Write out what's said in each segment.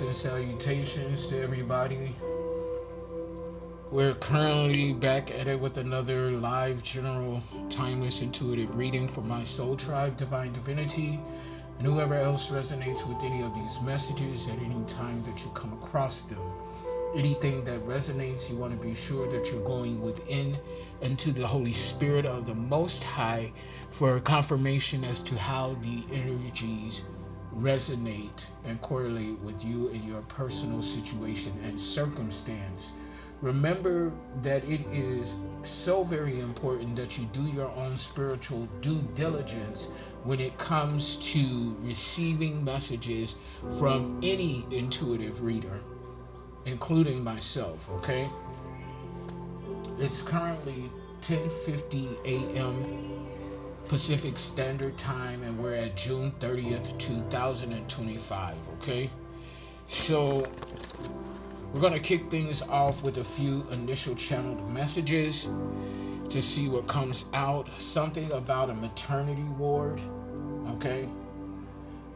and salutations to everybody. We're currently back at it with another live general timeless intuitive reading for my soul tribe, Divine Divinity, and whoever else resonates with any of these messages at any time that you come across them. Anything that resonates, you want to be sure that you're going within and to the Holy Spirit of the Most High for a confirmation as to how the energies resonate and correlate with you in your personal situation and circumstance. Remember that it is so very important that you do your own spiritual due diligence when it comes to receiving messages from any intuitive reader, including myself, okay? It's currently 10:50 a.m. Pacific Standard Time, and we're at June 30th, 2025, okay? So we're going to kick things off with a few initial channeled messages to see what comes out. Something about a maternity ward, okay?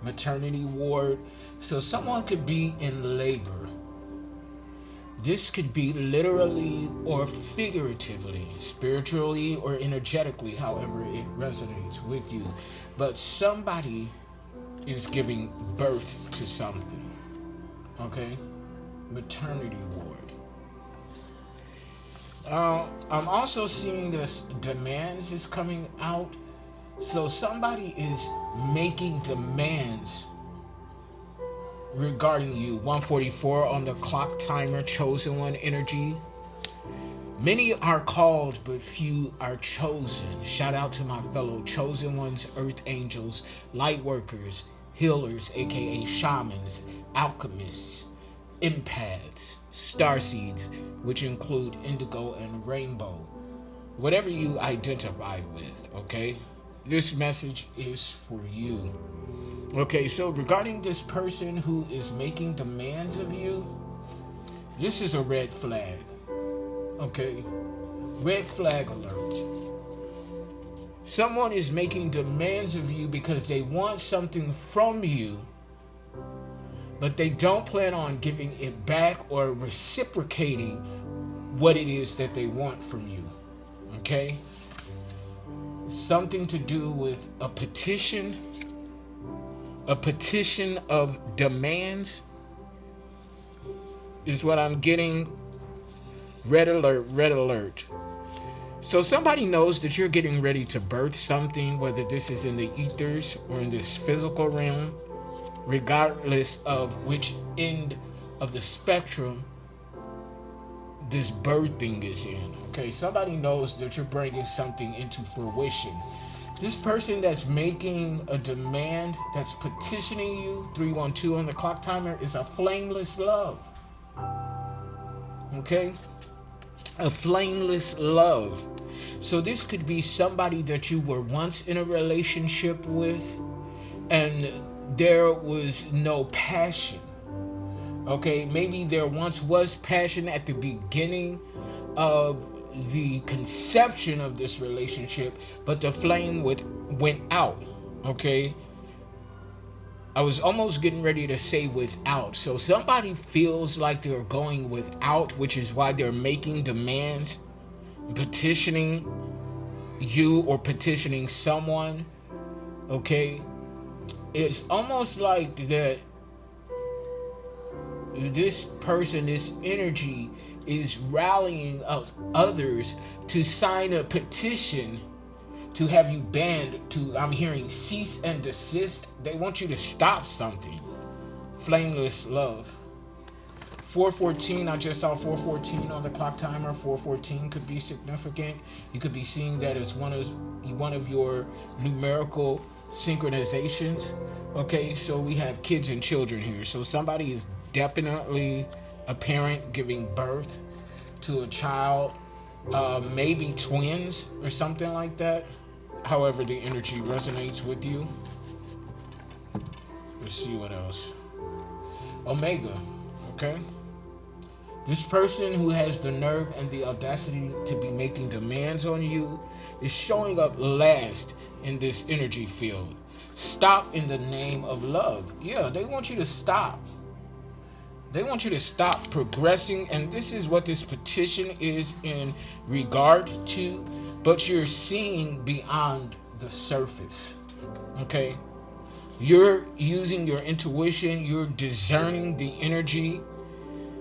Maternity ward. So someone could be in labor. This could be literally or figuratively, spiritually or energetically, however it resonates with you. But somebody is giving birth to something, okay? Maternity ward. I'm also seeing this demands is coming out. So somebody is making demands regarding you. 144 on the clock timer, chosen one energy. Many are called, but few are chosen. Shout out to my fellow chosen ones, earth angels, light workers, healers, aka shamans, alchemists, empaths, starseeds, which include indigo and rainbow. Whatever you identify with, okay? This message is for you. Okay, so regarding this person who is making demands of you, this is a red flag. Okay? Red flag alert. Someone is making demands of you because they want something from you, but they don't plan on giving it back or reciprocating what it is that they want from you. Okay? Something to do with a petition of demands is what I'm getting. Red alert, red alert. So somebody knows that you're getting ready to birth something, whether this is in the ethers or in this physical realm, regardless of which end of the spectrum this birthing is in. Okay, somebody knows that you're bringing something into fruition. This person that's making a demand, that's petitioning you, 312 on the clock timer, is a flameless love. Okay? A flameless love. So this could be somebody that you were once in a relationship with and there was no passion. Okay? Maybe there once was passion at the beginning of the conception of this relationship, but the flame went out. Okay, I was almost getting ready to say without. So somebody feels like they're going without, which is why they're making demands, petitioning you or petitioning someone. Okay, it's almost like that this person, this energy, is rallying others to sign a petition to have you banned, to, I'm hearing, cease and desist. They want you to stop something. Flameless love. 414, I just saw 414 on the clock timer. 414 could be significant. You could be seeing that as one of your numerical synchronizations. Okay, so we have kids and children here. So somebody is definitely a parent giving birth to a child, maybe twins or something like that. However the energy resonates with you. Let's see what else. Omega, okay? This person who has the nerve and the audacity to be making demands on you is showing up last in this energy field. Stop in the name of love. Yeah, they want you to stop. They want you to stop progressing, and this is what this petition is in regard to, but you're seeing beyond the surface. Okay? You're using your intuition, you're discerning the energy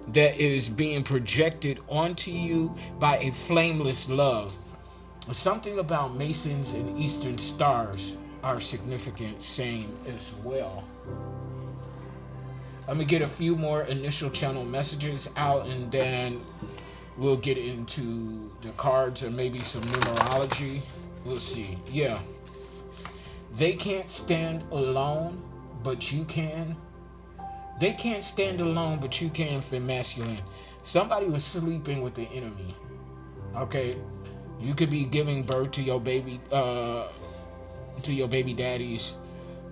that is being projected onto you by a flameless love. Something about Masons and Eastern stars are significant, same as well. I'm gonna get a few more initial channel messages out, and then we'll get into the cards and maybe some numerology. We'll see. Yeah. They can't stand alone, but you can. They can't stand alone, but you can for masculine. Somebody was sleeping with the enemy. Okay? You could be giving birth to your baby daddies,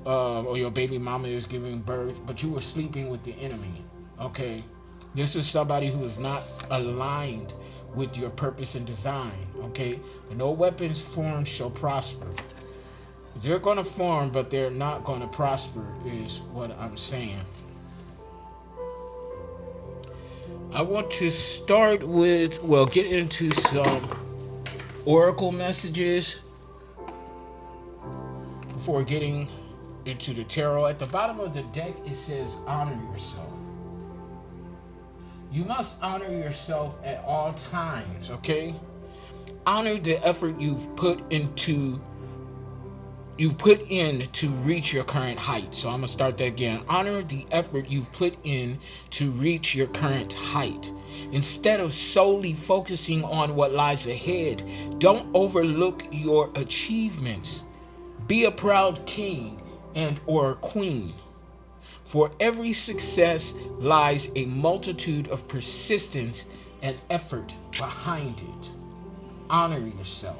or your baby mama is giving birth, but you were sleeping with the enemy. Okay? This is somebody who is not aligned with your purpose and design. Okay? No weapons formed shall prosper. They're going to form, but they're not going to prosper, is what I'm saying. I want to start with, get into some oracle messages before getting into the tarot. At the bottom of the deck, it says, honor yourself. You must honor yourself at all times, okay? Honor the effort you've put in to reach your current height. So I'm going to start that again. Honor the effort you've put in to reach your current height. Instead of solely focusing on what lies ahead, don't overlook your achievements. Be a proud king and or queen. For every success lies a multitude of persistence and effort behind it. Honor yourself.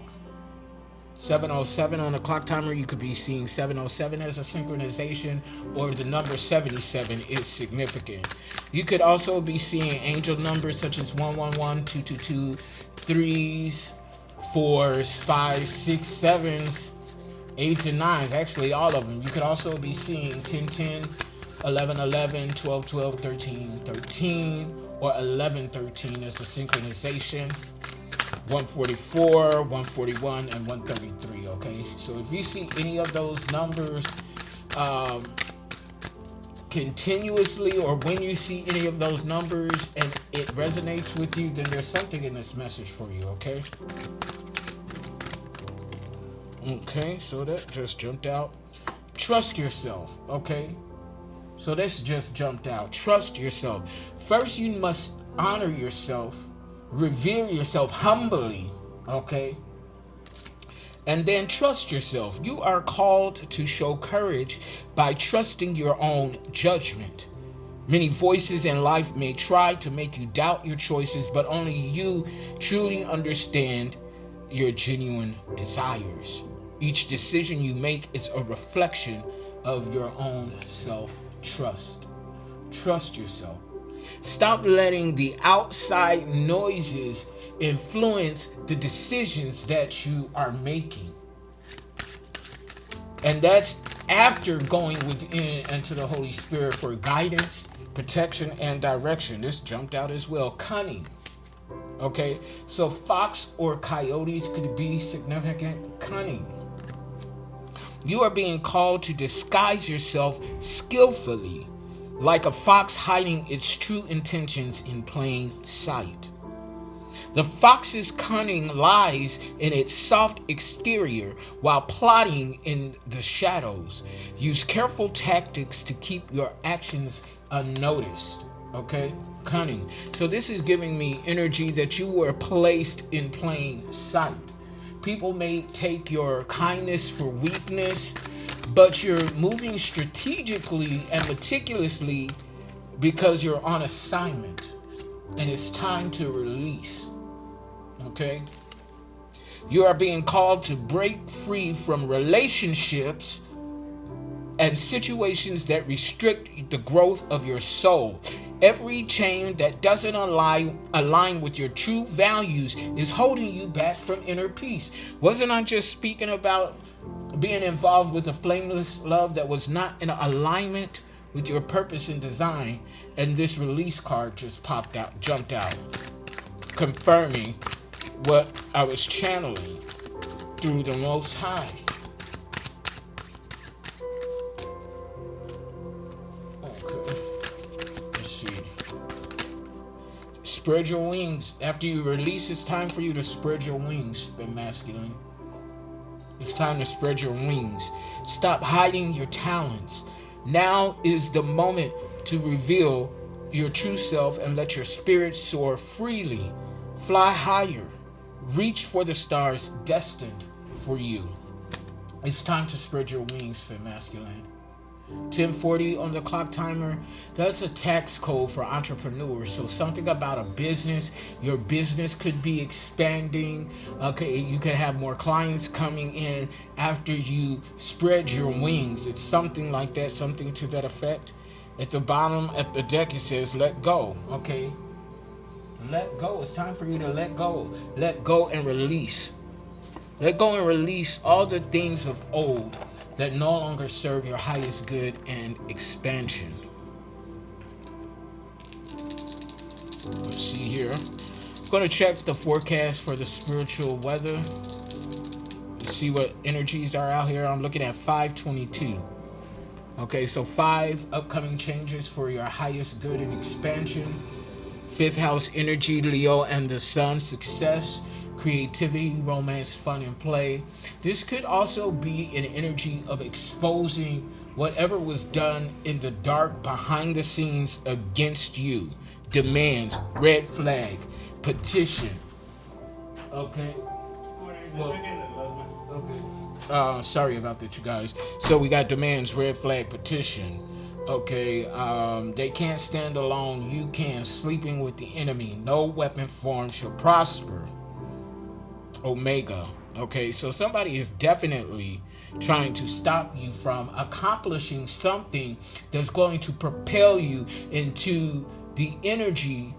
707 on the clock timer, you could be seeing 707 as a synchronization, or the number 77 is significant. You could also be seeing angel numbers such as 111, 222, 3s, 4s, 5s, 6s, 7s, 8s, and 9s, actually all of them. You could also be seeing 1010, 1111, 1212, 1313, or 1113 as a synchronization. 144, 141, and 133, okay? So if you see any of those numbers continuously, or when you see any of those numbers and it resonates with you, then there's something in this message for you, okay? Okay, so that just jumped out. Trust yourself, okay? So this just jumped out. Trust yourself. First, you must honor yourself. Revere yourself humbly, okay? And then trust yourself. You are called to show courage by trusting your own judgment. Many voices in life may try to make you doubt your choices, but only you truly understand your genuine desires. Each decision you make is a reflection of your own self-trust. Trust yourself. Stop letting the outside noises influence the decisions that you are making. And that's after going within and to the Holy Spirit for guidance, protection, and direction. This jumped out as well. Cunning. Okay, so fox or coyotes could be significant. Cunning. You are being called to disguise yourself skillfully, like a fox hiding its true intentions in plain sight. The fox's cunning lies in its soft exterior while plotting in the shadows. Use careful tactics to keep your actions unnoticed. Okay? Cunning. So this is giving me energy that you were placed in plain sight. People may take your kindness for weakness, but you're moving strategically and meticulously because you're on assignment and it's time to release. Okay? You are being called to break free from relationships and situations that restrict the growth of your soul. Every chain that doesn't align with your true values is holding you back from inner peace. Wasn't I just speaking about being involved with a flameless love that was not in alignment with your purpose and design, and this release card just jumped out, confirming what I was channeling through the Most High. Okay, let's see. Spread your wings. After you release, it's time for you to spread your wings, the masculine. It's time to spread your wings. Stop hiding your talents. Now is the moment to reveal your true self and let your spirit soar freely. Fly higher. Reach for the stars destined for you. It's time to spread your wings, Fem Masculine. 10:40 on the clock timer. That's a tax code for entrepreneurs. So something about a business. Your business could be expanding. Okay, you could have more clients coming in after you spread your wings. It's something like that, something to that effect. At the bottom at the deck it says let go. Okay, let go. It's time for you to let go. Let go and release. Let go and release all the things of old that no longer serve your highest good and expansion. Let's see here. I'm going to check the forecast for the spiritual weather. Let's see what energies are out here. I'm looking at 522. Okay, so 5 upcoming changes for your highest good and expansion. 5th house energy, Leo and the Sun, success, creativity, romance, fun, and play. This could also be an energy of exposing whatever was done in the dark behind the scenes against you. Demands, red flag, petition. Okay. Sorry about that, you guys. So we got demands, red flag, petition. Okay, they can't stand alone. You can. Sleeping with the enemy. No weapon form shall prosper. Omega. Okay, so somebody is definitely trying to stop you from accomplishing something that's going to propel you into the energy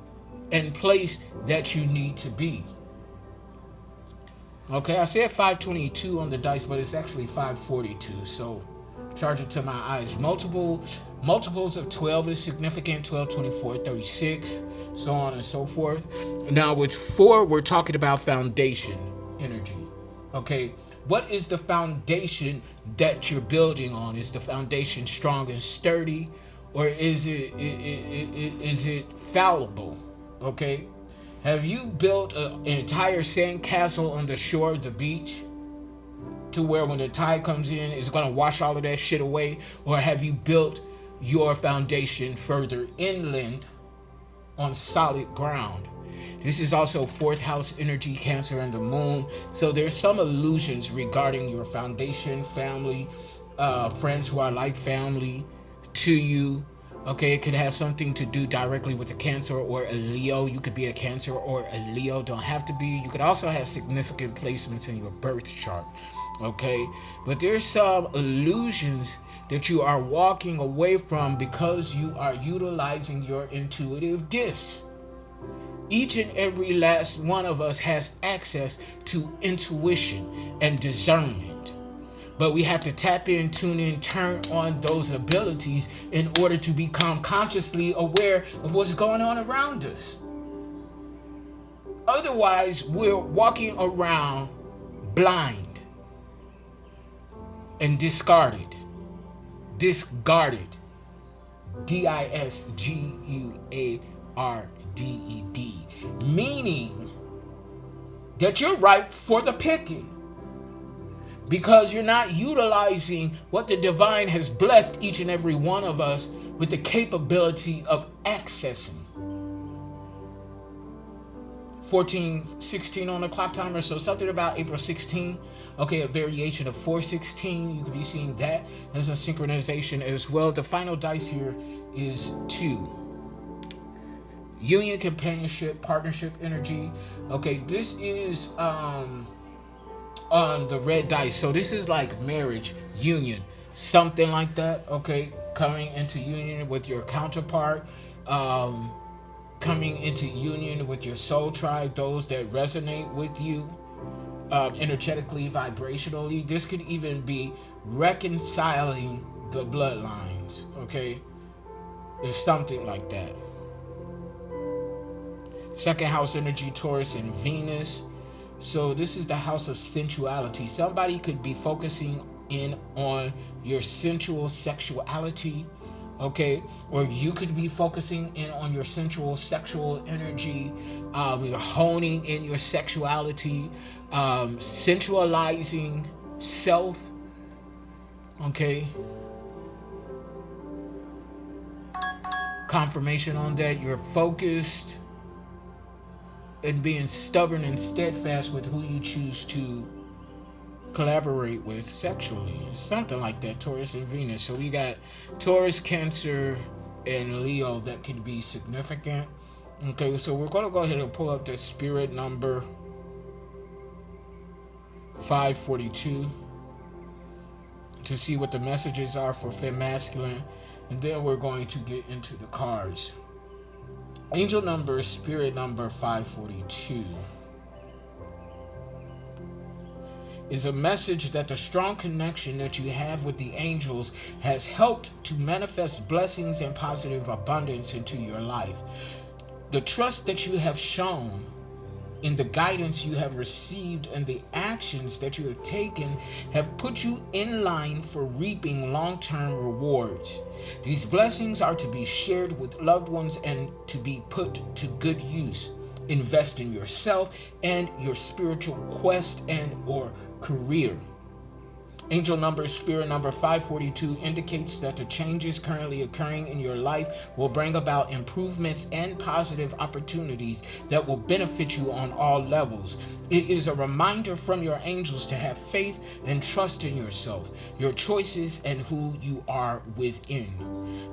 and place that you need to be. Okay, I said 522 on the dice, but it's actually 542. So charge it to my eyes. Multiples of 12 is significant. 12, 24, 36, so on and so forth. Now with 4, we're talking about foundation energy. Okay, what is the foundation that you're building on? Is the foundation strong and sturdy, or is it fallible? Okay, have you built an entire sand castle on the shore of the beach to where when the tide comes in, it's going to wash all of that shit away? Or have you built your foundation further inland on solid ground? This is also 4th house energy, Cancer and the Moon. So there's some illusions regarding your foundation, family, friends who are like family to you. Okay, it could have something to do directly with a Cancer or a Leo. You could be a Cancer or a Leo, don't have to be. You could also have significant placements in your birth chart. Okay, but there's some illusions that you are walking away from because you are utilizing your intuitive gifts. Each and every last one of us has access to intuition and discernment. But we have to tap in, tune in, turn on those abilities in order to become consciously aware of what's going on around us. Otherwise, we're walking around blind and discarded. Disguarded. Disguarded. Meaning that you're ripe for the picking, because you're not utilizing what the divine has blessed each and every one of us with the capability of accessing. 14:16 on the clock timer, so something about April 16. Okay, a variation of 416. You could be seeing that as a synchronization as well. The final dice here is 2. Union, companionship, partnership energy. Okay, this is on the red dice. So this is like marriage, union, something like that. Okay, coming into union with your counterpart, coming into union with your soul tribe, those that resonate with you energetically, vibrationally. This could even be reconciling the bloodlines. Okay, It's something like that. Second house energy, Taurus and Venus. So this is the house of sensuality. Somebody could be focusing in on your sensual sexuality, okay? Or you could be focusing in on your sensual sexual energy. You're honing in your sexuality, sensualizing self, okay? Confirmation on that. You're focused and being stubborn and steadfast with who you choose to collaborate with sexually. Something like that, Taurus and Venus. So we got Taurus, Cancer, and Leo that could be significant. Okay, so we're going to go ahead and pull up the spirit number 542 to see what the messages are for Fem Masculine. And then we're going to get into the cards. Angel number, spirit number 542 is a message that the strong connection that you have with the angels has helped to manifest blessings and positive abundance into your life. The trust that you have shown in the guidance you have received and the actions that you have taken have put you in line for reaping long-term rewards. These blessings are to be shared with loved ones and to be put to good use. Invest in yourself and your spiritual quest and or career. Angel number, spirit number 542 indicates that the changes currently occurring in your life will bring about improvements and positive opportunities that will benefit you on all levels. It is a reminder from your angels to have faith and trust in yourself, your choices, and who you are within.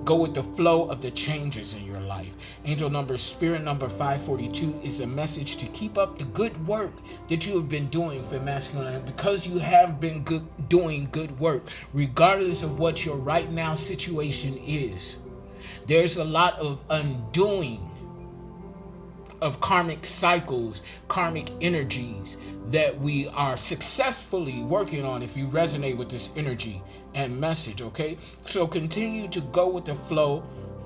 Go with the flow of the changes in your life. Angel number, spirit number 542 is a message to keep up the good work that you have been doing for masculine, because you have been doing good work, regardless of what your right now situation is. There's a lot of undoing of karmic cycles, karmic energies that we are successfully working on if you resonate with this energy and message, okay? So continue to go with the flow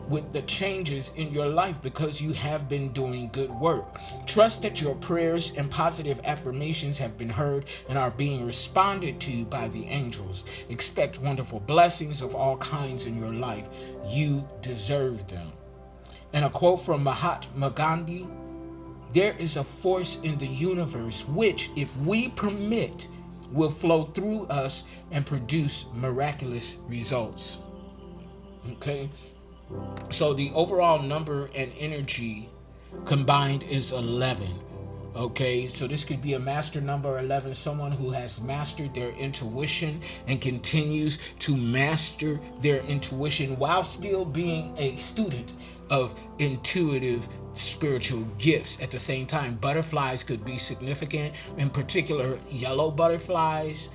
with the changes in your life because you have been doing good work. Trust that your prayers and positive affirmations have been heard and are being responded to by the angels. Expect wonderful blessings of all kinds in your life. You deserve them. And a quote from Mahatma Gandhi: there is a force in the universe which, if we permit, will flow through us and produce miraculous results. Okay? So the overall number and energy combined is 11. Okay, so this could be a master number 11, someone who has mastered their intuition and continues to master their intuition while still being a student of intuitive spiritual gifts at the same time. Butterflies could be significant, in particular yellow butterflies.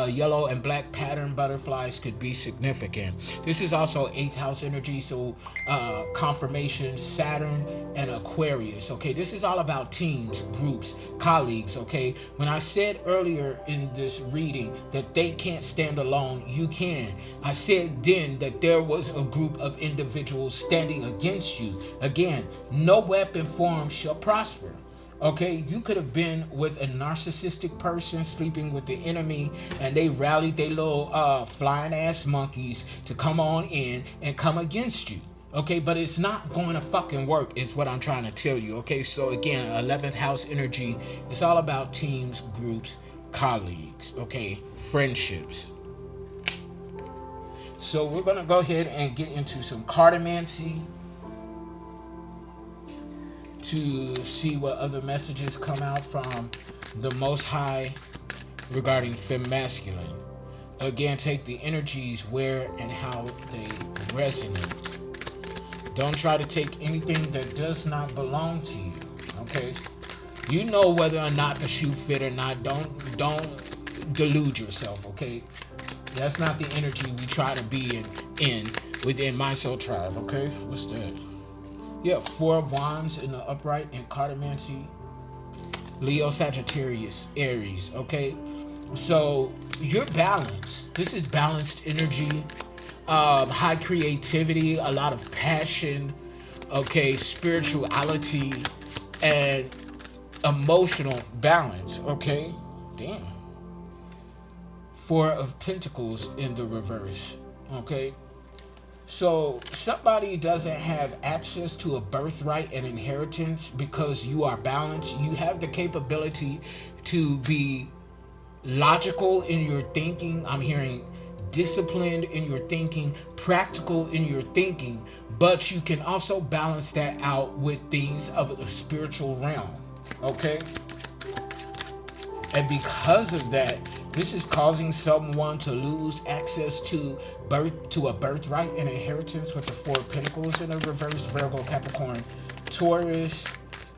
Yellow and black pattern butterflies could be significant. This is also 8th house energy, so confirmation, Saturn and Aquarius. Okay, this is all about teams, groups, colleagues. Okay, when I said earlier in this reading that they can't stand alone, you can. I said then that there was a group of individuals standing against you. Again, no weapon formed shall prosper. Okay, you could have been with a narcissistic person sleeping with the enemy, and they rallied their little flying ass monkeys to come on in and come against you. Okay, but it's not going to fucking work, is what I'm trying to tell you. Okay, so again, 11th house energy, it's all about teams, groups, colleagues, okay, friendships. So we're going to go ahead and get into some cartomancy to see what other messages come out from the Most High regarding Fem Masculine. Again, take the energies where and how they resonate. Don't try to take anything that does not belong to you, okay? You know whether or not the shoe fit or not. Don't delude yourself, okay? That's not the energy we try to be in within my soul tribe, okay? What's that? Yeah, 4 of Wands in the upright in cartomancy. Leo, Sagittarius, Aries, okay? So you're balanced. This is balanced energy. high creativity, a lot of passion, okay, spirituality, and emotional balance, okay? Damn. Four of Pentacles in the reverse, okay? So somebody doesn't have access to a birthright and inheritance because you are balanced. You have the capability to be logical in your thinking. I'm hearing disciplined in your thinking, practical in your thinking, but you can also balance that out with things of the spiritual realm, okay? And because of that, this is causing someone to lose access to a birthright and inheritance with the Four of Pentacles in a reverse. Virgo, Capricorn, Taurus.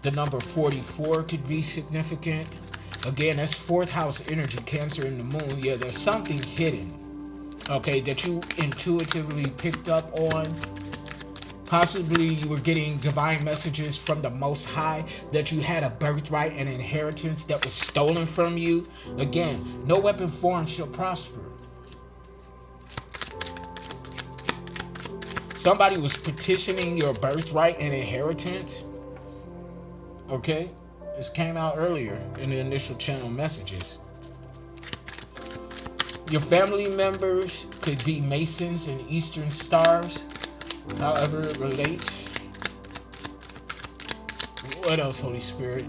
The number 44 could be significant. Again, that's fourth house energy, Cancer in the moon. Yeah, there's something hidden, okay, that you intuitively picked up on. Possibly you were getting divine messages from the Most High that you had a birthright and inheritance that was stolen from you. Again, no weapon formed shall prosper. Somebody was petitioning your birthright and inheritance. Okay? This came out earlier in the initial channel messages. Your family members could be Masons and Eastern Stars, however it relates. What else, Holy Spirit?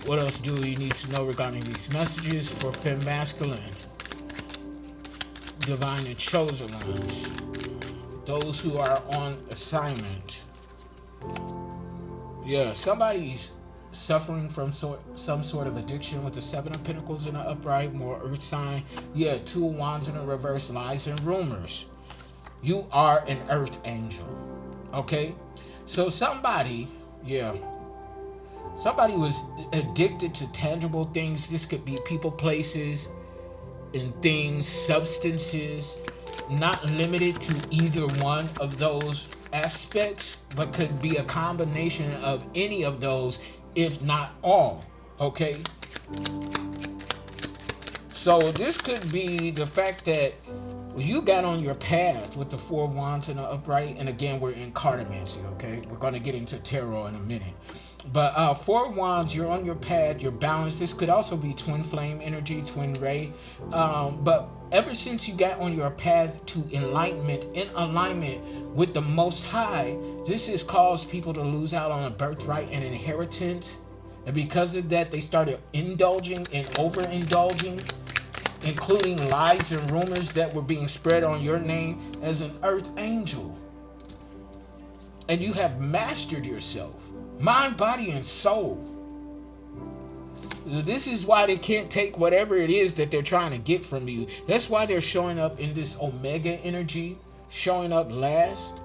What else do you need to know regarding these messages for Femme Masculine? Divine and chosen ones. Those who are on assignment. Yeah, somebody's suffering from some sort of addiction with the Seven of Pentacles in the upright, more earth sign. Yeah, Two of Wands in the reverse, lies and rumors. You are an earth angel, okay? So somebody was addicted to tangible things. This could be people, places, and things, substances, not limited to either one of those aspects, but could be a combination of any of those, if not all, okay? So this could be the fact that you got on your path with the Four of Wands in the upright, and again, we're in cartomancy, okay? We're going to get into tarot in a minute. But Four of Wands, you're on your path, you're balanced. This could also be twin flame energy, twin ray. But ever since you got on your path to enlightenment, in alignment with the Most High, this has caused people to lose out on a birthright and inheritance. And because of that, they started indulging and overindulging, including lies and rumors that were being spread on your name as an earth angel. And you have mastered yourself, mind, body, and soul. This is why they can't take whatever it is that they're trying to get from you. That's why they're showing up in this Omega energy, showing up last.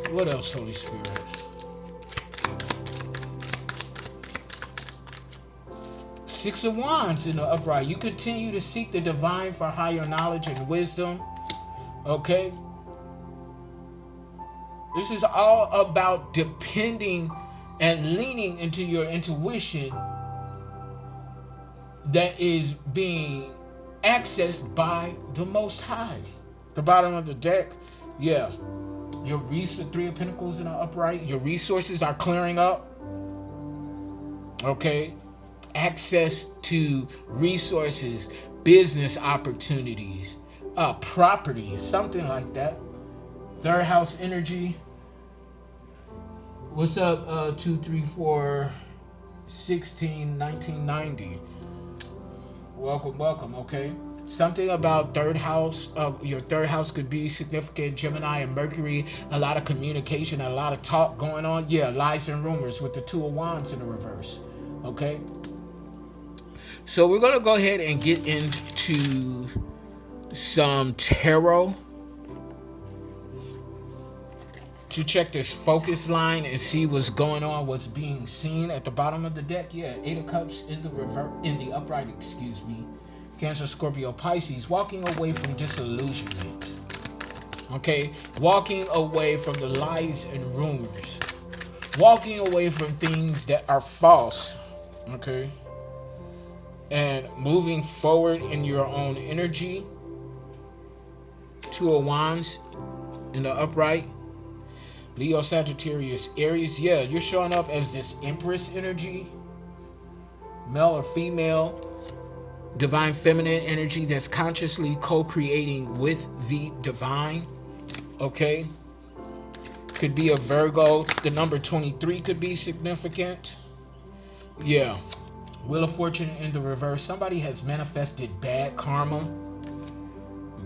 What else, Holy Spirit? Six of Wands in the upright. You continue to seek the divine for higher knowledge and wisdom. Okay? This is all about depending and leaning into your intuition that is being accessed by the Most High. The bottom of the deck, yeah. Your Three of Pentacles in the upright. Your resources are clearing up. Okay? Access to resources, business opportunities, property, something like that. Third house energy. What's up, 2, 3, 4, 16, 1990? Welcome, okay? Something about third house. Your third house could be significant. Gemini and Mercury. A lot of communication, a lot of talk going on. Yeah, lies and rumors with the Two of Wands in the reverse. Okay? So we're going to go ahead and get into some tarot to check this focus line and see what's going on, what's being seen at the bottom of the deck. Yeah, Eight of Cups in the upright, excuse me. Cancer, Scorpio, Pisces, walking away from disillusionment. Okay, walking away from the lies and rumors. Walking away from things that are false. Okay. and moving forward in your own energy. Two of Wands in the upright. Leo, Sagittarius, Aries. Yeah, you're showing up as this Empress energy, male or female, divine feminine energy that's consciously co-creating with the divine. Okay, could be a Virgo. The number 23 could be significant. Yeah. Wheel of Fortune in the reverse. Somebody has manifested bad karma,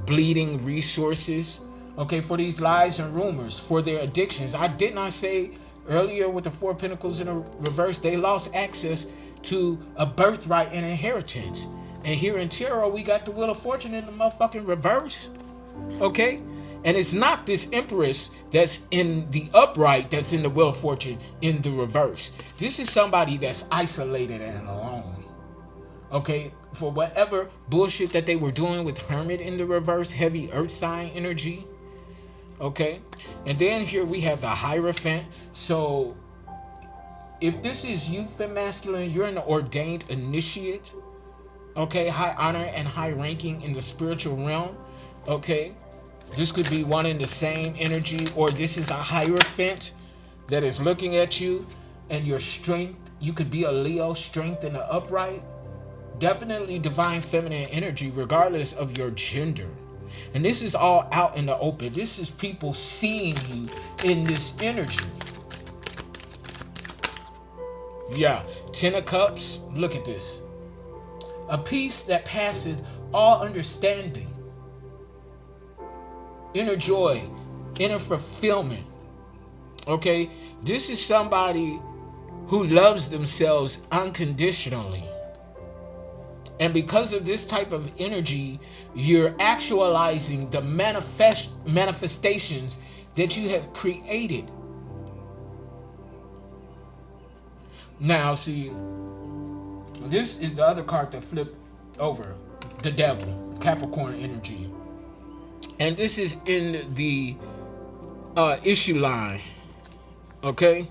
bleeding resources, okay, for these lies and rumors, for their addictions. I did not say earlier with the Four of Pentacles in the reverse, they lost access to a birthright and inheritance. And here in tarot, we got the Wheel of Fortune in the motherfucking reverse, okay? And it's not this Empress that's in the upright that's in the Wheel of Fortune in the reverse. This is somebody that's isolated and alone. Okay, for whatever bullshit that they were doing with Hermit in the reverse, heavy earth sign energy. Okay, and then here we have the Hierophant. So if this is you, fem masculine, you're an ordained initiate. Okay, high honor and high ranking in the spiritual realm. Okay, this could be one in the same energy, or this is a Hierophant that is looking at you and your strength. You could be a Leo, strength in the upright. Definitely divine feminine energy, regardless of your gender. And this is all out in the open. This is people seeing you in this energy. Yeah, 10 of Cups. Look at this. A peace that passeth all understanding. Inner joy, inner fulfillment. Okay, this is somebody who loves themselves unconditionally. And because of this type of energy, you're actualizing the manifestations that you have created. Now, see, this is the other card that flipped over. The Devil, Capricorn energy. And this is in the issue line. Okay?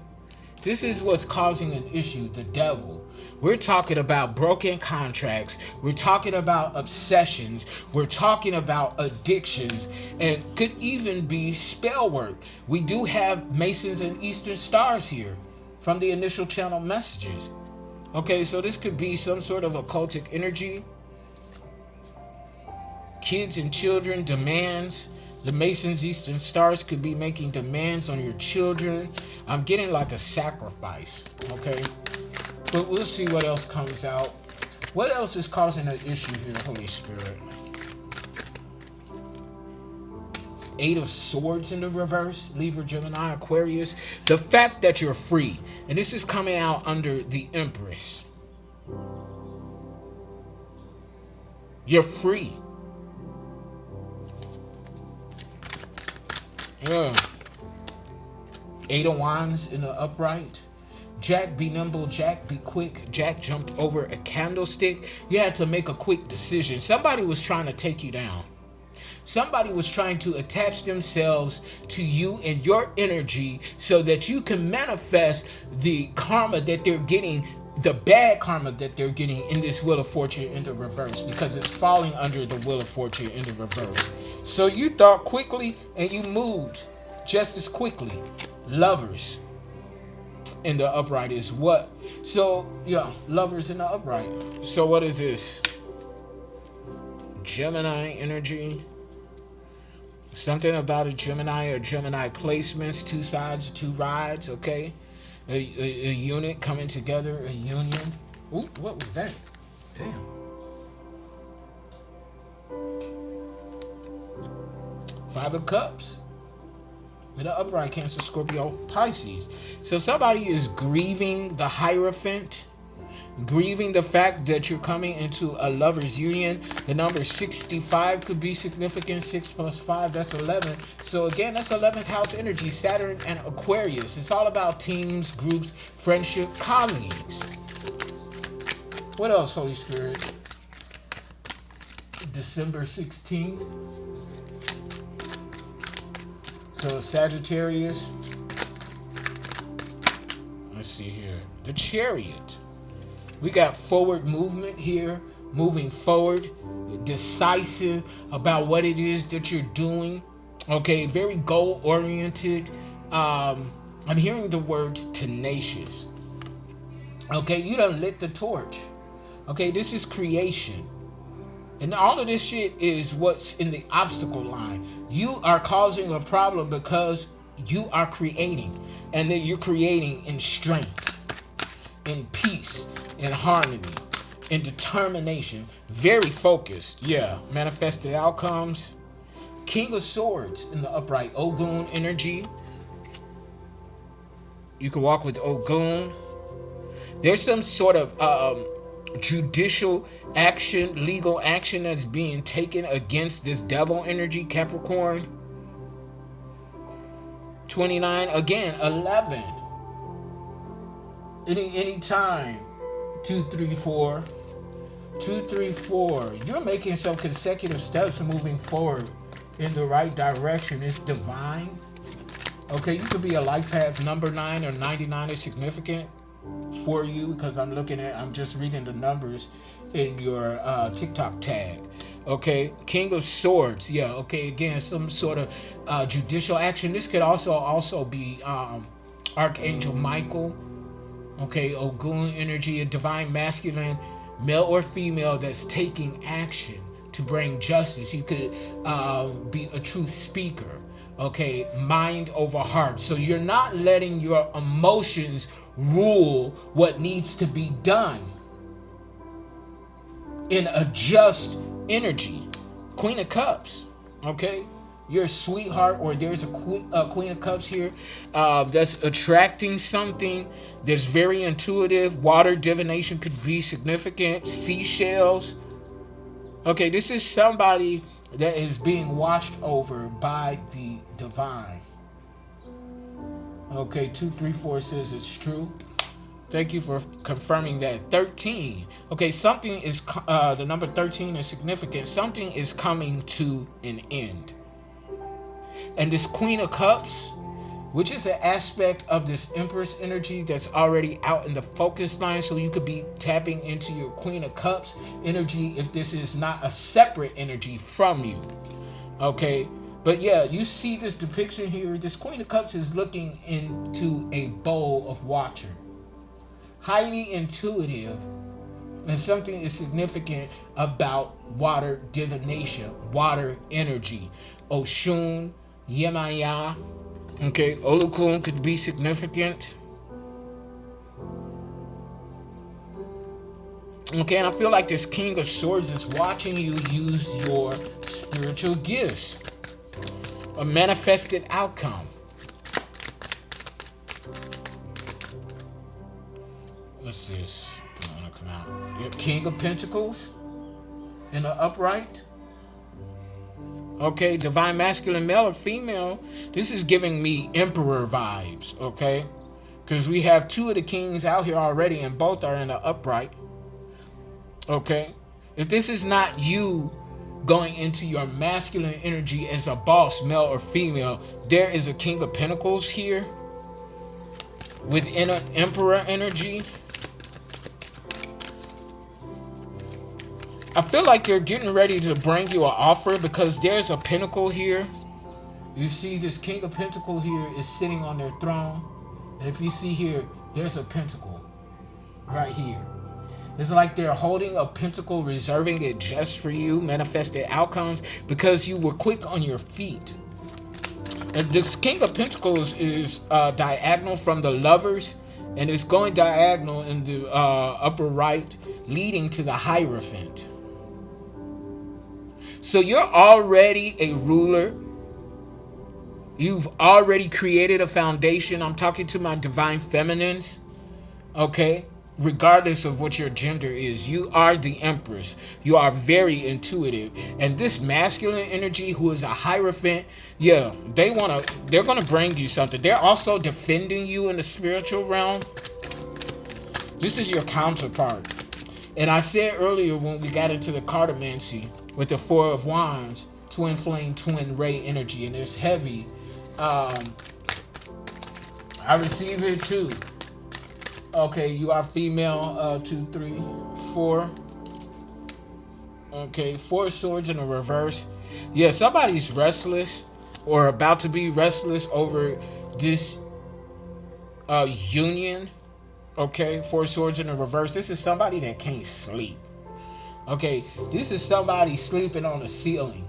This is what's causing an issue, the Devil. We're talking about broken contracts. We're talking about obsessions. We're talking about addictions, and could even be spell work. We do have Masons and Eastern Stars here from the initial channel messages. Okay, so this could be some sort of occultic energy. Kids and children, demands. The Masons, Eastern Stars could be making demands on your children. I'm getting like a sacrifice, okay? But we'll see what else comes out. What else is causing an issue here, Holy Spirit? 8 of Swords in the reverse, Libra, Gemini, Aquarius. The fact that you're free. And this is coming out under the Empress. You're free. Yeah. 8 of Wands in the upright. Jack, be nimble. Jack, be quick. Jack jumped over a candlestick. You had to make a quick decision. Somebody was trying to take you down. Somebody was trying to attach themselves to you and your energy so that you can manifest the karma that they're getting, the bad karma that they're getting in this Wheel of Fortune in the reverse, because it's falling under the Wheel of Fortune in the reverse. So you thought quickly and you moved just as quickly. Lovers in the upright is what? So, yeah, Lovers in the upright. So what is this? Gemini energy. Something about a Gemini or Gemini placements, 2 sides, 2 rides, okay? A unit coming together, a union. Ooh, what was that? Damn. Five of Cups. In the upright, Cancer, Scorpio, Pisces. So somebody is grieving the Hierophant, grieving the fact that you're coming into a lover's union. The number 65 could be significant. 6 plus 5, that's 11. So again, that's 11th house energy, Saturn and Aquarius. It's all about teams, groups, friendship, colleagues. What else, Holy Spirit? December 16th. So Sagittarius. Let's see here. The Chariot. We got forward movement here, moving forward, decisive about what it is that you're doing. Okay, very goal oriented. I'm hearing the word tenacious. Okay, you done lit the torch. Okay, this is creation. And all of this shit is what's in the obstacle line. You are causing a problem because you are creating. And then you're creating in strength, in peace, in harmony, in determination. Very focused. Yeah, manifested outcomes. King of Swords in the upright. Ogun energy. You can walk with Ogun. There's some sort of judicial action, legal action that's being taken against this devil energy, Capricorn. 29, again, 11. Any time. 2, 3, 4. 2, 3, 4. You're making some consecutive steps moving forward in the right direction. It's divine. Okay, you could be a life path number 9 or 99 is significant for you, because I'm just reading the numbers in your TikTok tag. Okay, King of Swords. Yeah, okay, again, some sort of judicial action. This could also be Archangel Michael. Okay, Ogun energy, a divine masculine, male or female, that's taking action to bring justice. You could be a truth speaker. Okay, mind over heart. So you're not letting your emotions rule what needs to be done in a just energy. Queen of Cups. Okay, you're a sweetheart, or there's a Queen of Cups here that's attracting something that's very intuitive. Water divination could be significant. Seashells. Okay, this is somebody that is being watched over by the divine. Okay, 2, 3, 4 says it's true. Thank you for confirming that. 13. Okay, something is, the number 13 is significant. Something is coming to an end. And this Queen of Cups, which is an aspect of this Empress energy that's already out in the focus line. So you could be tapping into your Queen of Cups energy if this is not a separate energy from you. Okay, but yeah, you see this depiction here. This Queen of Cups is looking into a bowl of water. Highly intuitive, and something is significant about water divination, water energy. Oshun, Yemaya. Okay, Olokun could be significant. Okay, and I feel like this King of Swords is watching you use your spiritual gifts. A manifested outcome. What's this? I want to come out. Your King of Pentacles in the upright. Okay, divine masculine, male or female. This is giving me emperor vibes, okay? Because we have 2 of the kings out here already, and both are in the upright. Okay? If this is not you going into your masculine energy as a boss, male or female, there is a King of Pentacles here within an emperor energy. I feel like they're getting ready to bring you an offer, because there's a pentacle here. You see this King of Pentacles here is sitting on their throne. And if you see here, there's a pentacle right here. It's like they're holding a pentacle, reserving it just for you, manifested outcomes, because you were quick on your feet. And this King of Pentacles is diagonal from the Lovers, and it's going diagonal in the upper right, leading to the Hierophant. So you're already a ruler. You've already created a foundation. I'm talking to my divine feminines. Okay? Regardless of what your gender is, you are the Empress. You are very intuitive. And this masculine energy, who is a Hierophant, yeah, they're gonna bring you something. They're also defending you in the spiritual realm. This is your counterpart. And I said earlier when we got into the cartomancy with the 4 of Wands, twin flame, twin ray energy, and it's heavy. I receive it too. Okay, you are female. 2, 3, 4. Okay, 4 swords in the reverse. Yeah, somebody's restless or about to be restless over this union. Okay, 4 swords in the reverse. This is somebody that can't sleep. Okay, this is somebody sleeping on the ceiling.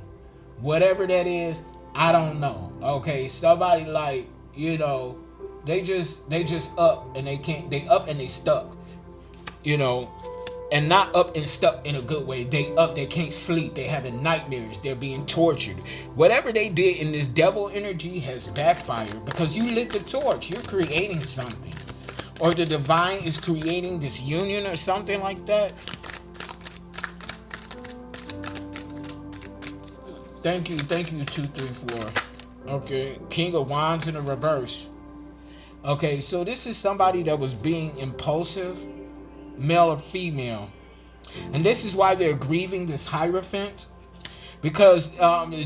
Whatever that is, I don't know. Okay, somebody like, they just up and they up and they stuck. You know, and not up and stuck in a good way. They up, they can't sleep, they having nightmares, they're being tortured. Whatever they did in this devil energy has backfired because you lit the torch. You're creating something. Or the divine is creating this union or something like that. Thank you, 2, 3, 4. Okay, King of Wands in the reverse. Okay, so this is somebody that was being impulsive, male or female. And this is why they're grieving this Hierophant. Because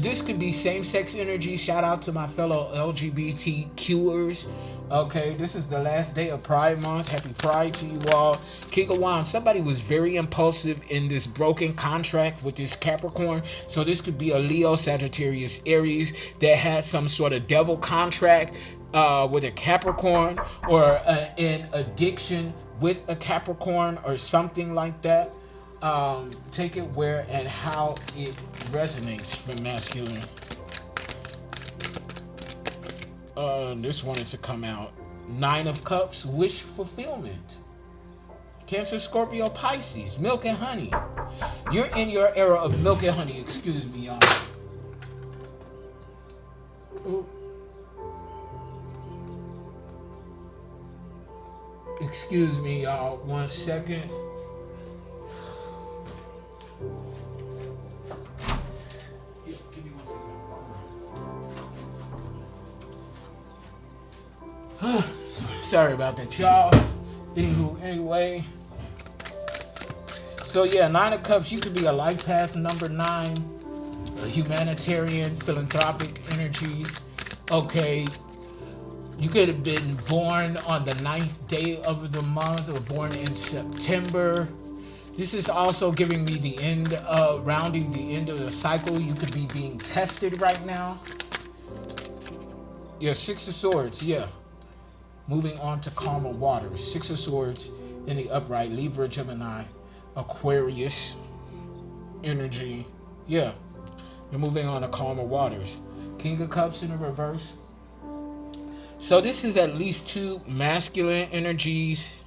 this could be same-sex energy. Shout out to my fellow LGBTQers. Okay, this is the last day of Pride Month. Happy Pride to you all. King of Wands, somebody was very impulsive in this broken contract with this Capricorn. So this could be a Leo, Sagittarius, Aries that had some sort of devil contract with a Capricorn, or an addiction with a Capricorn or something like that. Take it where and how it resonates for masculine. This wanted to come out. 9 of Cups, wish fulfillment. Cancer, Scorpio, Pisces, milk and honey. You're in your era of milk and honey. Excuse me, y'all. Ooh. Excuse me, y'all. 1 second. Sorry about that, y'all. Anyway. So yeah, 9 of Cups, you could be a life path number 9, a humanitarian, philanthropic energy. Okay. You could have been born on the 9th day of the month or born in September. This is also giving me the end, rounding the end of the cycle. You could be being tested right now. Yeah, 6 of Swords, yeah. Moving on to calmer waters. 6 of Swords in the upright. Libra, Gemini, Aquarius energy. Yeah, you're moving on to calmer waters. King of Cups in the reverse. So this is at least 2 masculine energies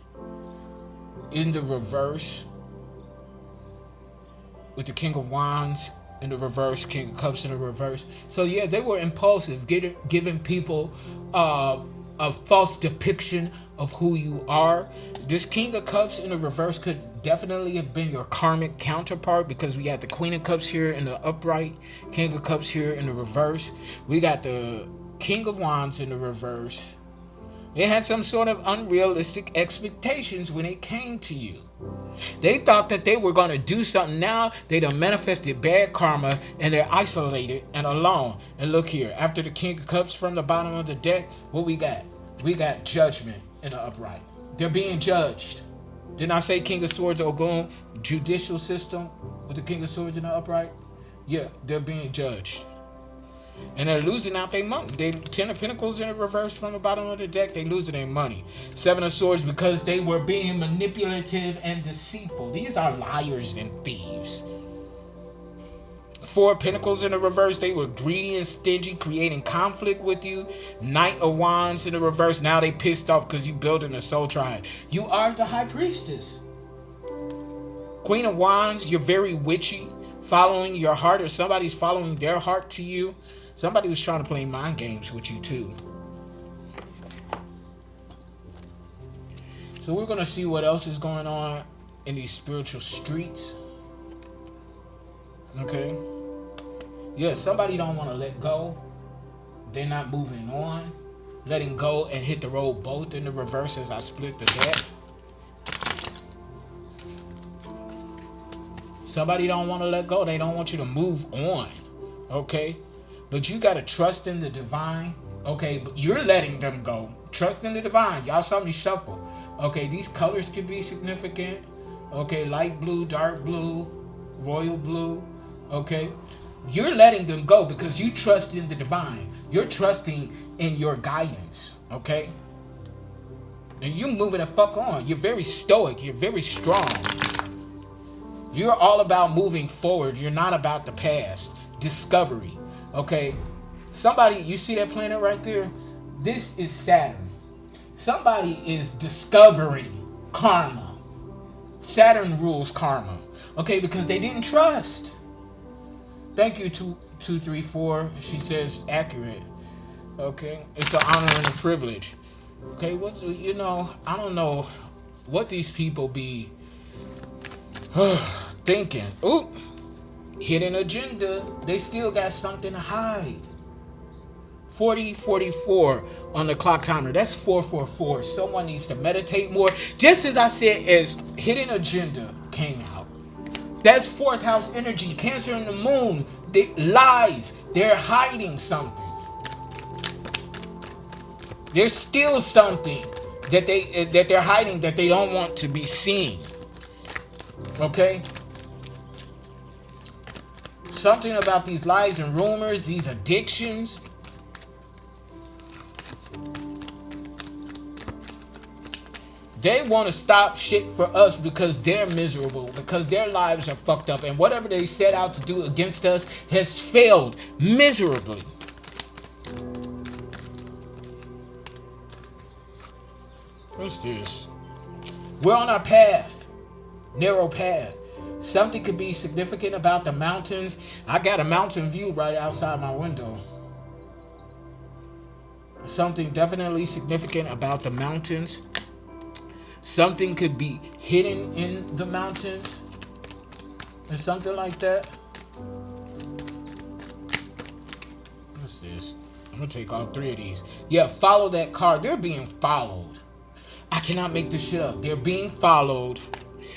in the reverse. With the King of Wands in the reverse, King of Cups in the reverse. So yeah, they were impulsive, giving people a false depiction of who you are. This King of Cups in the reverse could definitely have been your karmic counterpart, because we got the Queen of Cups here in the upright, King of Cups here in the reverse. We got the King of Wands in the reverse. They had some sort of unrealistic expectations when it came to you. They thought that they were going to do something. Now they done manifested bad karma and they're isolated and alone. And look here, after the King of Cups from the bottom of the deck, what we got? We got Judgment in the upright. They're being judged. Didn't I say King of Swords, Ogun, judicial system with the King of Swords in the upright? Yeah, they're being judged. And they're losing out their money. They 10 of Pentacles in the reverse from the bottom of the deck. They losing their money. 7 of Swords because they were being manipulative and deceitful. These are liars and thieves. 4 of Pentacles in the reverse. They were greedy and stingy, creating conflict with you. Knight of Wands in the reverse. Now they pissed off because you building a soul tribe. You are the High Priestess. Queen of Wands, you're very witchy, following your heart, or somebody's following their heart to you. Somebody was trying to play mind games with you too. So we're going to see what else is going on in these spiritual streets. Okay. Yeah, somebody don't want to let go. They're not moving on. Letting go and hit the road both in the reverse as I split the deck. Somebody don't want to let go. They don't want you to move on. Okay. But you got to trust in the divine. Okay. But you're letting them go. Trust in the divine. Y'all saw me shuffle. Okay, these colors could be significant. Okay, light blue, dark blue, royal blue. Okay, you're letting them go because you trust in the divine. You're trusting in your guidance. Okay, and you moving the fuck on. You're very stoic. You're very strong. You're all about moving forward. You're not about the past. Discovery. Okay, somebody, you see that planet right there? This is Saturn. Somebody is discovering karma. Saturn rules karma. Okay, because they didn't trust. Thank you, 234. She says accurate. Okay, it's an honor and a privilege. Okay, what's, you know, I don't know what these people be thinking. Ooh, hidden agenda. They still got something to hide. 4044 on the clock timer. That's 444. Someone needs to meditate more. Just as I said, as hidden agenda came out. That's fourth house energy. Cancer and the moon. They lies. They're hiding something. There's still something that they're hiding that they don't want to be seen. Okay? Something about these lies and rumors, these addictions. They want to stop shit for us because they're miserable, because their lives are fucked up, and whatever they set out to do against us has failed miserably. What's this? We're on our path, narrow path. Something could be significant about the mountains. I got a mountain view right outside my window. Something definitely significant about the mountains. Something could be hidden in the mountains. Or something like that. What's this? I'm going to take all three of these. Yeah, follow that car. They're being followed. I cannot make this shit up. They're being followed.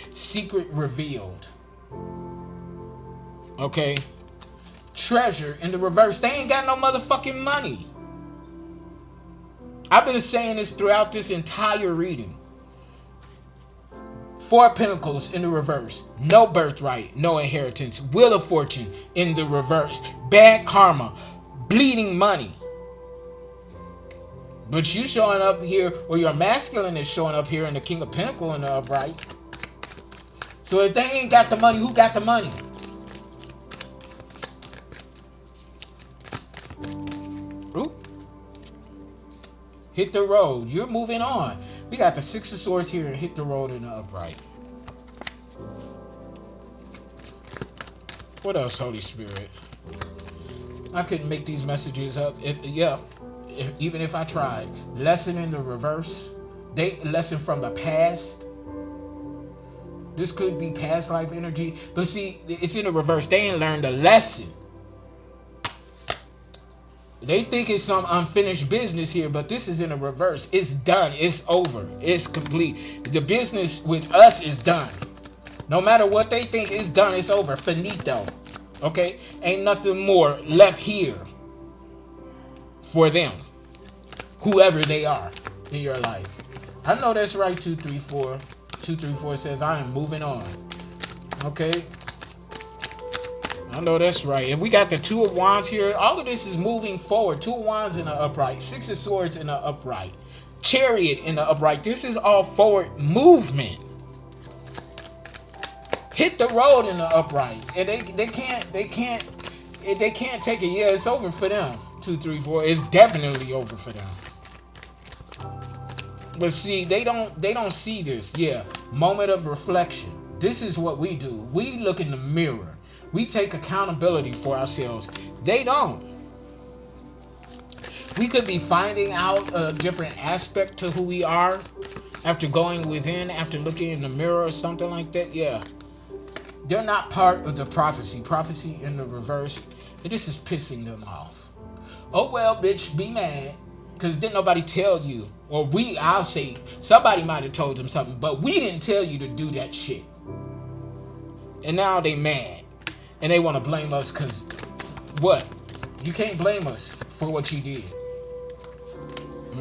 Secret revealed. Okay? Treasure in the reverse. They ain't got no motherfucking money. I've been saying this throughout this entire reading. Four Pentacles in the reverse. No birthright, no inheritance. Wheel of Fortune in the reverse. Bad karma. Bleeding money. But you showing up here, or your masculine is showing up here in the King of Pentacles in the upright. So if they ain't got the money, who got the money? Ooh. Hit the road. You're moving on. We got the Six of Swords here and hit the road in the upright. What else, Holy Spirit? I couldn't make these messages up. Even if I tried. Lesson in the reverse. Lesson from the past. This could be past life energy. But see, it's in the reverse. They ain't learned a lesson. They think it's some unfinished business here, but this is in the reverse. It's done. It's over. It's complete. The business with us is done. No matter what they think, it's done. It's over. Finito. Okay? Ain't nothing more left here for them. Whoever they are in your life. I know that's right, 234. 234 says, I am moving on. Okay? I know that's right. And we got the Two of Wands here. All of this is moving forward. Two of Wands in the upright. Six of Swords in the upright. Chariot in the upright. This is all forward movement. Hit the road in the upright. And they can't take it. Yeah, it's over for them. 234. It's definitely over for them. But see, they don't see this. Yeah. Moment of reflection. This is what we do. We look in the mirror. We take accountability for ourselves. They don't. We could be finding out a different aspect to who we are after going within, after looking in the mirror or something like that. Yeah. They're not part of the prophecy. Prophecy in the reverse. And this is pissing them off. Oh, well, bitch, be mad. Because didn't nobody tell you. Or I'll say, somebody might have told them something. But we didn't tell you to do that shit. And now they mad. And they want to blame us because what? You can't blame us for what you did.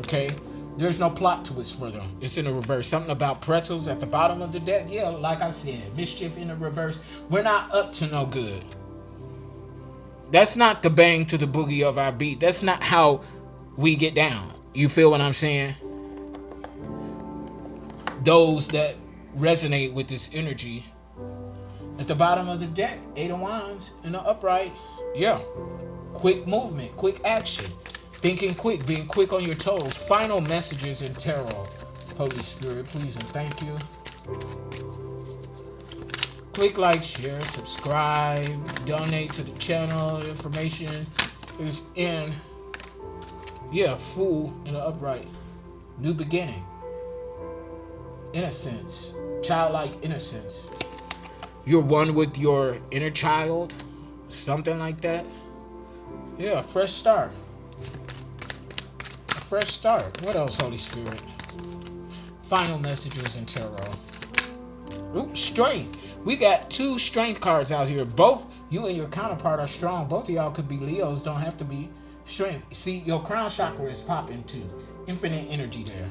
Okay? There's no plot twist for them. It's in the reverse. Something about pretzels at the bottom of the deck. Yeah, like I said, mischief in the reverse. We're not up to no good. That's not the bang to the boogie of our beat. That's not how we get down. You feel what I'm saying? Those that resonate with this energy. At the bottom of the deck, 8 of Wands in the upright. Yeah. Quick movement, quick action. Thinking quick, being quick on your toes. Final messages in tarot. Holy Spirit, please and thank you. Click like, share, subscribe, donate to the channel. Information is in. Yeah, Fool in the upright. New beginning. Innocence. Childlike innocence. You're one with your inner child. Something like that. Yeah, fresh start. A fresh start. What else, Holy Spirit? Final messages in tarot. Ooh, strength. We got 2 strength cards out here. Both you and your counterpart are strong. Both of y'all could be Leos. Don't have to be strength. See, your crown chakra is popping too. Infinite energy there.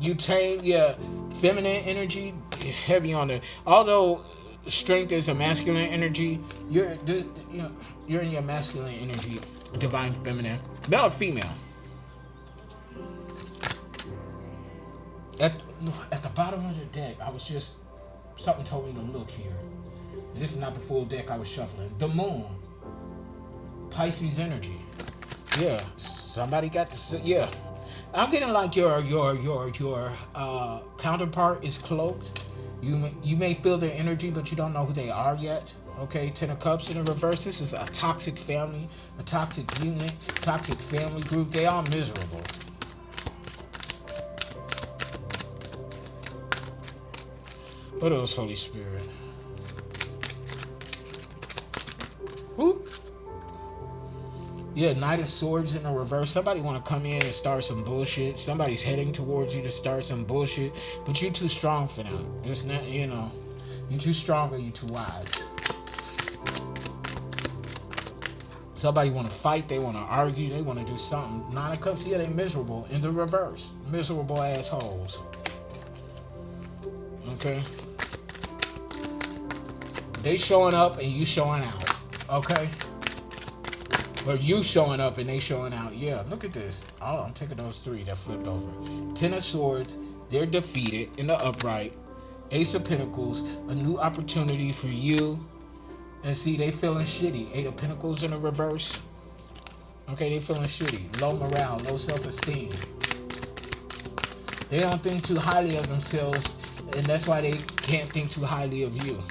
You tame your feminine energy. Heavy on it. Although strength is a masculine energy, you're in your masculine energy. Divine feminine. Male or female? At the bottom of the deck, I was just... Something told me to look here. And this is not the full deck I was shuffling. The moon. Pisces energy. Yeah. Somebody got this. Yeah. I'm getting like your counterpart is cloaked. You may feel their energy, but you don't know who they are yet. Okay, 10 of Cups in the reverse. This is a toxic family, a toxic unit, toxic family group. They are miserable. What else, Holy Spirit? Whoop. Yeah, Knight of Swords in the reverse. Somebody want to come in and start some bullshit. Somebody's heading towards you to start some bullshit, but you're too strong for them. It's not, you're too strong or you're too wise. Somebody want to fight. They want to argue. They want to do something. 9 of Cups, yeah, they miserable in the reverse. Miserable assholes. Okay. They showing up and you showing out. Okay. Or you showing up and they showing out. Yeah, look at this. Oh, I'm taking those 3 that flipped over. 10 of Swords. They're defeated in the upright. Ace of Pentacles. A new opportunity for you. And see, they feeling shitty. 8 of Pentacles in the reverse. Okay, they feeling shitty. Low morale. Low self-esteem. They don't think too highly of themselves. And that's why they can't think too highly of you.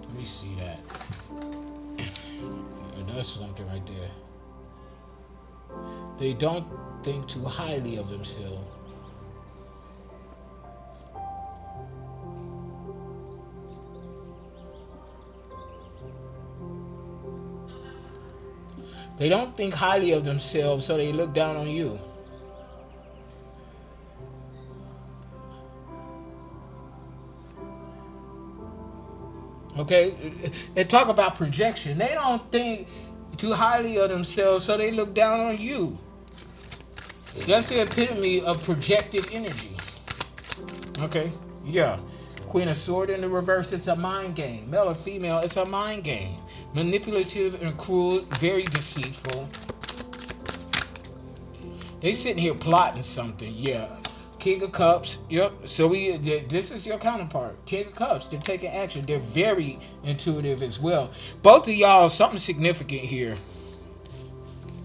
Let me see that. That's something right there. They don't think too highly of themselves. They don't think highly of themselves, so they look down on you. Okay, and talk about projection. They don't think too highly of themselves, so they look down on you. That's the epitome of projected energy. Okay, yeah. Queen of Swords in the reverse, it's a mind game. Male or female, it's a mind game. Manipulative and cruel, very deceitful. They sitting here plotting something, yeah. King of Cups, yep. So this is your counterpart. King of Cups, they're taking action. They're very intuitive as well. Both of y'all, something significant here.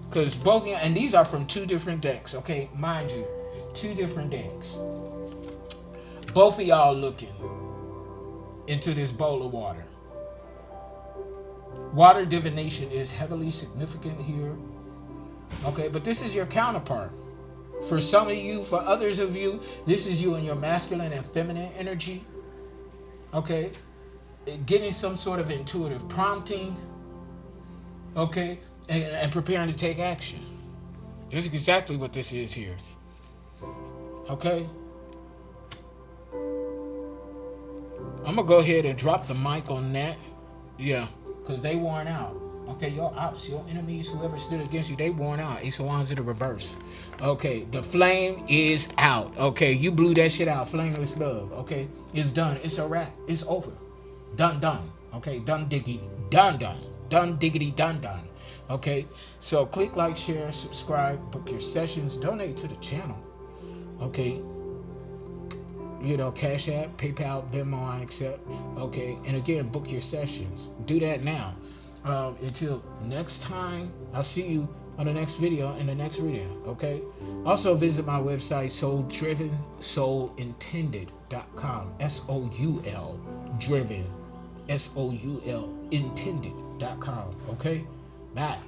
Because both of y'all, and these are from 2 different decks, okay? Mind you, 2 different decks. Both of y'all looking into this bowl of water. Water divination is heavily significant here. Okay, but this is your counterpart. For some of you, for others of you, this is you and your masculine and feminine energy. Okay? Getting some sort of intuitive prompting. Okay? And preparing to take action. This is exactly what this is here. Okay? I'm going to go ahead and drop the mic on that. Yeah, because they worn out. Okay, your ops, your enemies, whoever stood against you, they worn out. Ace of Wands in the reverse. Okay, the flame is out. Okay, you blew that shit out. Flameless love. Okay, it's done. It's a wrap. It's over. Done, done. Okay, done diggity. Done, done. Done diggity, done, done. Okay, so click like, share, subscribe, book your sessions, donate to the channel. Okay, Cash App, PayPal, Venmo, I accept. Okay, and again, book your sessions. Do that now. Until next time, I'll see you on the next video in the next reading. Okay. Also visit my website, souldrivensoulintended.com. SOUL driven, SOUL intended.com. Okay. Bye.